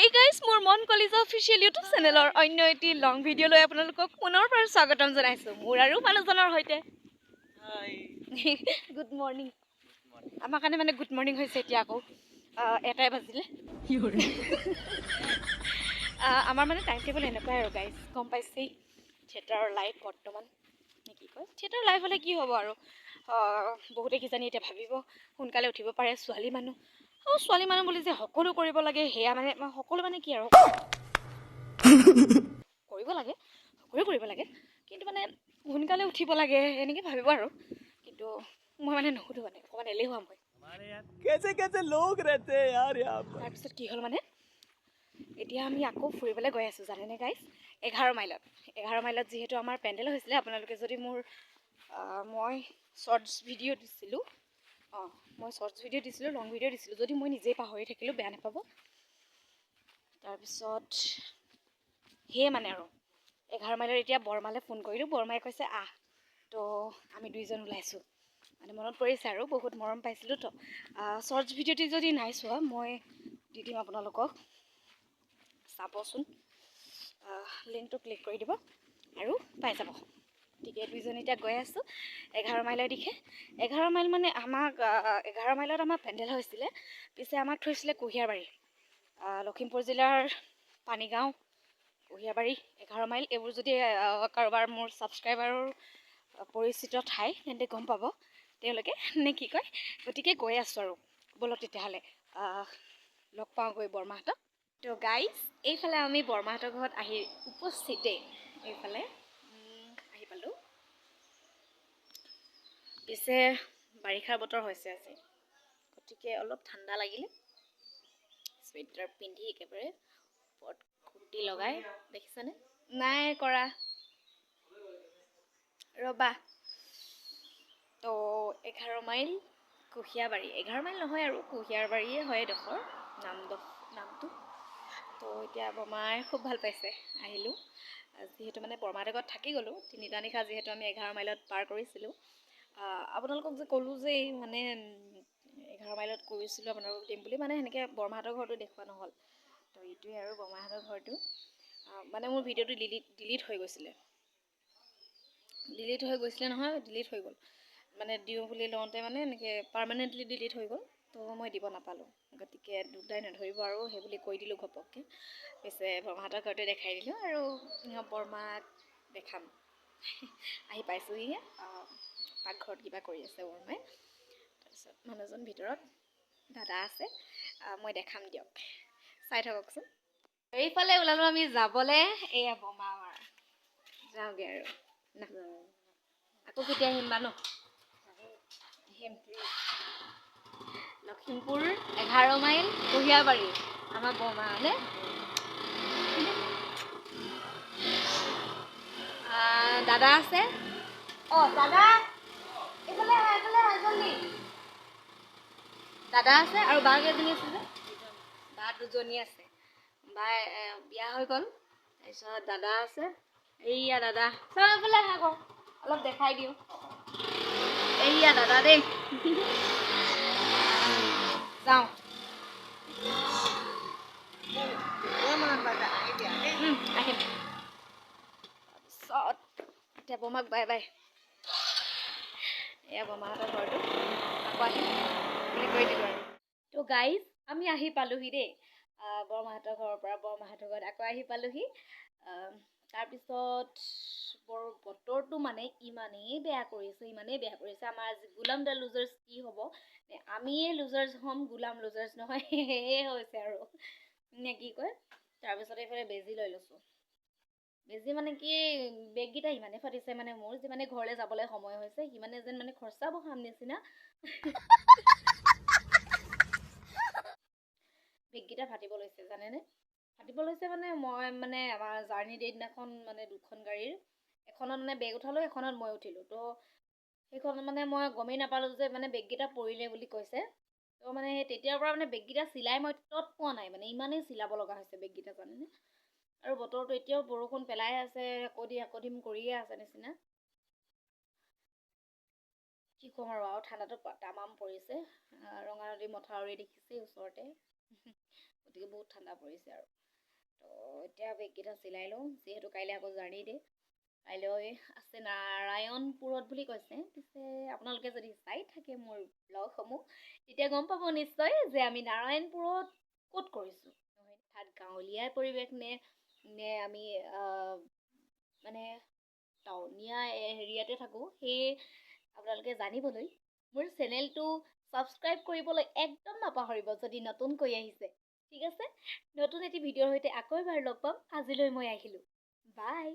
Hey guys, মোৰ মন কলিজা অফিচিয়েল ইউটিউব চেনেলৰ অন্য এটি লং ভিডিঅ' লৈ আপোনালোকক পুনৰ বাৰ স্বাগতম জনাইছোঁ মোৰ আৰু মানুহজনৰ সৈতে। Hi good morning. আমাৰ কাৰণে মানে গুড মৰ্নিং হৈছে এতিয়া আকৌ 1টাই বাজিলে। আমাৰ মানে টাইম টেবল এনেকুৱাই আৰু গাইজ গম পাইছেই। থিয়েটাৰৰ লাইভ বৰ্তমান কি কয় থিয়েটাৰ লাইভ হ'লে কি হ'ব আৰু বহুতে কিজানি এতিয়া ভাবিব সোনকালে উঠিব পাৰে ছোৱালী মানুহ। ছোৱালী মানুহ বুলি যে সকলো কৰিব লাগে সেয়া মানে সকলো মানে কি আৰু কৰিব লাগে সকলো কৰিব লাগে কিন্তু মানে সোনকালে উঠিব লাগে এনেকৈ ভাবিব আৰু কিন্তু মই মানে নুসুধো মানে অকণমান এলেহুৱা মই। তাৰপিছত কি হ'ল মানে এতিয়া আমি আকৌ ফুৰিবলৈ গৈ আছোঁ জানেনে গাইজ 11 মাইলত যিহেতু আমাৰ পেণ্ডেল হৈছিলে। আপোনালোকে যদি মোৰ মই শ্বৰ্টছ ভিডিঅ' দিছিলোঁ লং ভিডিঅ' দিছিলোঁ যদি মই নিজেই পাহৰি থাকিলোঁ বেয়া নাপাব। তাৰপিছত সেয়ে মানে আৰু 11 মাইলত এতিয়া বৰমালৈ ফোন কৰিলোঁ। বৰমাই কৈছে আহ, তো আমি দুইজন ওলাইছোঁ। মানে মনত পৰিছে আৰু বহুত মৰম পাইছিলোঁ তো। শ্বৰ্টছ ভিডিঅ'টি যদি নাই চোৱা মই দি দিম আপোনালোকক, চাবচোন, লিংকটো ক্লিক কৰি দিব আৰু পাই যাব। গতিকে দুইজন এতিয়া গৈ আছোঁ 11 মাইলৰ দিশে। 11 মাইল মানে আমাক 11 মাইলত আমাৰ পেণ্ডেল হৈছিলে। পিছে আমাক থৈছিলে কুঁহিয়াৰবাৰী, লখিমপুৰ জিলাৰ পানীগাঁও, কুঁহিয়াৰবাৰী, 11 মাইল এইবোৰ যদি কাৰোবাৰ মোৰ ছাবস্ক্ৰাইবাৰৰ পৰিচিত ঠাই তেন্তে গম পাব তেওঁলোকে নে কি কয়। গতিকে গৈ আছোঁ আৰু ব'লক তেতিয়াহ'লে লগ পাওঁগৈ বৰমাহঁতক। তো গাইজ এইফালে আমি বৰমাহঁতৰ ঘৰত আহি উপস্থিতেই এইফালে আহি পালোঁ। পিছে বাৰিষাৰ বতৰ হৈছে আজি, গতিকে অলপ ঠাণ্ডা লাগিলে চুৱেটাৰ পিন্ধি একেবাৰে ওপৰত কুৰ্তি লগাই দেখিছেনে? নাই কৰা ৰ'বা। তো 11 মাইল কুঁহিয়াৰবাৰী, 11 মাইল নহয় আৰু কুঁহিয়াৰবাৰীয়ে হয় এডোখৰ নামটো। তো এতিয়া বৰমাই খুব ভাল পাইছে আহিলোঁ যিহেতু মানে বৰমাহঁতৰ ঘৰত থাকি গ'লোঁ 3টা নিশা যিহেতু আমি 11 মাইলত পাৰ কৰিছিলোঁ। আপোনালোকক যে ক'লোঁ যে মানে 11 মাইলত কৰিছিলোঁ আপোনালোকক দিম বুলি, মানে সেনেকৈ বৰমাহঁতৰ ঘৰটো দেখুওৱা নহ'ল। তো এইটোৱে আৰু বৰমাহঁতৰ ঘৰটো। মানে মোৰ ভিডিঅ'টো ডিলিট হৈ গৈছিলে নহয়, ডিলিট হৈ গ'ল মানে দিওঁ বুলি লওঁতে মানে এনেকৈ পাৰ্মানেণ্টলি ডিলিট হৈ গ'ল। তো মই দিব নাপালোঁ, গতিকে দুটাই নধৰিব আৰু সেই বুলি কৈ দিলোঁ ঘপককৈ। পিছে বৰমাহঁতৰ ঘৰতে দেখাই দিলোঁ আৰু বৰমাক দেখাম। আহি পাইছোঁহিহে, পাকঘৰত কিবা কৰি আছে বৰমাই। তাৰপিছত মানুহজন ভিতৰত, দাদা আছে, মই দেখাম দিয়ক, চাই থাককচোন। এইফালে ওলালোঁ আমি যাবলৈ। এয়া বৰমা আমাৰ, যাওঁগৈ আৰু আকৌ কেতিয়া আহিম বা ন? আহিম। লখিমপুৰ 11 মাইল কুঁহিয়াৰবাৰী আমাৰ বৰমা হয়নে? দাদা আছে। দাদা এইফালে জলদি। দাদা আছে আৰু বা কেইজনী আছে যে, বা 2জনী আছে। বা বিয়া হৈ গ'ল। তাৰপিছত দাদা আছে, এইয়া দাদা চাওঁ এইফালে আকৌ অলপ দেখাই দিওঁ। এইয়া দাদা দেই, যাওঁ আহিম। তাৰপিছত এতিয়া বৰমাক বাই বাই। এয়া বৰমাহঁতৰ ঘৰটো, আকৌ আহিম বুলি কৈ দিলোঁ আৰু। তো গাইজ আমি আহি পালোহি দেই বৰমাহঁতৰ ঘৰৰ পৰা, বৰমাহঁতৰ ঘৰত আকৌ আহি পালোহি। তাৰপিছত বতৰটো মানে ইমানেই বেয়া কৰিছে আমাৰ আজি গোলাম দ্য লুজাৰ্ছ কি হ'ব, আমিয়ে লুজাৰ্ছ হ'ম, গোলাম লুজাৰ্ছ নহয়, সেয়ে হৈছে আৰু নে কি কয়। তাৰপিছত এইফালে বেজি লৈ লৈছোঁ। বেজি মানে কি, বেগকেইটা ইমানে ফাটিছে মানে মোৰ যিমানে ঘৰলৈ যাবলৈ সময় হৈছে সিমানে যেন মানে খৰচা বহাম নিচিনা বেগকেইটা ফাটিব লৈছে জানেনে? ফাটিব লৈছে মানে মই মানে আমাৰ জাৰ্ণি ডে দিনাখন মানে 2খন গাড়ীৰ এখনত মানে বেগ উঠালোঁ, এখনত মই উঠিলোঁ। তো সেইখন মানে মই গমেই নাপালোঁ যে মানে বেগকেইটা পৰিলে বুলি কৈছে। তো মানে তেতিয়াৰ পৰা মানে বেগকেইটা চিলাই মই তত পোৱা নাই, মানে ইমানেই চিলাব লগা হৈছে বেগকেইটা জানেনে। আৰু বতৰটো এতিয়াও বৰষুণ পেলাই আছে, আকৌ দিম কৰিয়ে আছে নিচিনা। কি ক'ম আৰু ঠাণ্ডাটো তামাম পৰিছে। ৰঙা নদী মথাউৰি দেখিছে ওচৰতে, গতিকে বহুত ঠাণ্ডা পৰিছে আৰু তো এতিয়া বেগকেইটা চিলাই লওঁ, যিহেতু কাইলৈ আকৌ জাৰ্ণি ডে। কাইলৈ আছে নাৰায়ণপুৰত বুলি কৈছে। পিছে আপোনালোকে যদি চাই থাকে মোৰ ব্লগসমূহ তেতিয়া গম পাব নিশ্চয় যে আমি নাৰায়ণপুৰত ক'ত কৰিছোঁ। তাত গাঁৱলীয়া পৰিৱেশ নে আমি মানে টাউনীয়া এৰিয়াতে থাকোঁ, সেয়ে আপোনালোকে জানিবলৈ মোৰ চেনেলটো ছাবস্ক্ৰাইব কৰিবলৈ একদম নাপাহৰিব যদি নতুনকৈ আহিছে। ঠিক আছে, নতুন এটি ভিডিঅ'ৰ সৈতে আকৌ এবাৰ লগ পাম। আজিলৈ মই আহিলোঁ, বাই।